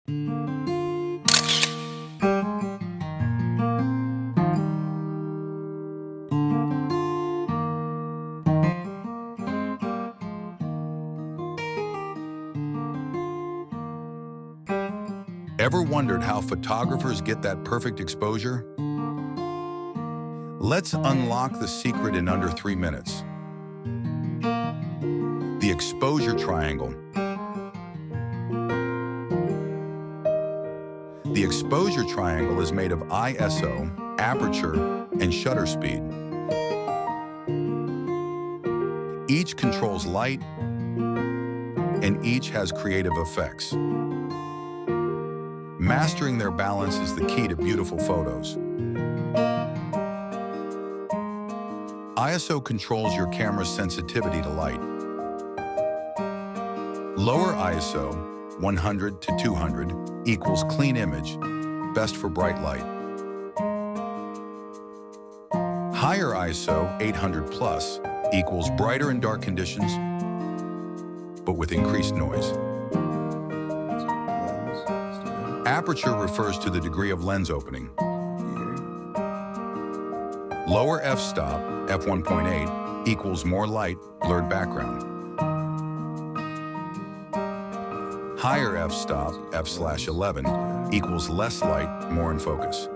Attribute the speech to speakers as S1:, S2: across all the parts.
S1: Ever wondered how photographers get that perfect exposure? Let's unlock the secret in under 3 minutes. The exposure triangle. The exposure triangle is made of ISO, aperture, and shutter speed. Each controls light, and each has creative effects. Mastering their balance is the key to beautiful photos. ISO controls your camera's sensitivity to light. Lower ISO, 100 to 200, equals clean image, best for bright light. Higher ISO, 800 plus, equals brighter in dark conditions, but with increased noise. Aperture refers to the degree of lens opening. Lower f-stop, f1.8, equals more light, blurred background. Higher f-stop, f/11, equals less light, more in focus.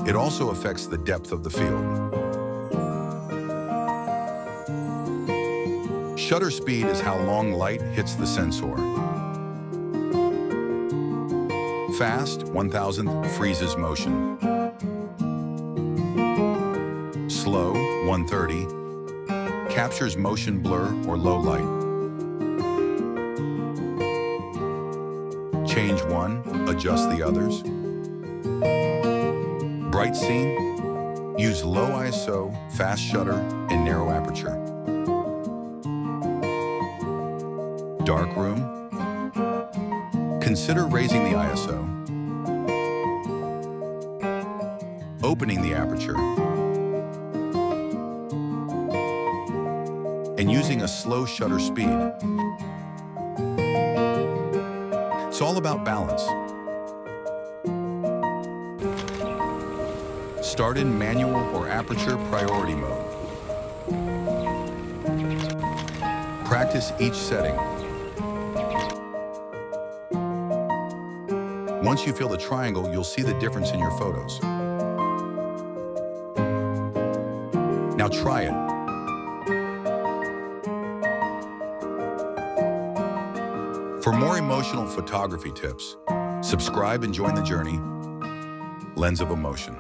S1: It also affects the depth of the field. Shutter speed is how long light hits the sensor. Fast, 1000th, freezes motion. Slow, 130, captures motion blur or low light. Change one, adjust the others. Bright scene, use low ISO, fast shutter, and narrow aperture. Dark room, consider raising the ISO, opening the aperture, and using a slow shutter speed. It's all about balance. Start in manual or aperture priority mode. Practice each setting. Once you feel the triangle, you'll see the difference in your photos. Now try it. For more emotional photography tips, subscribe and join the journey. Lens of Emotion.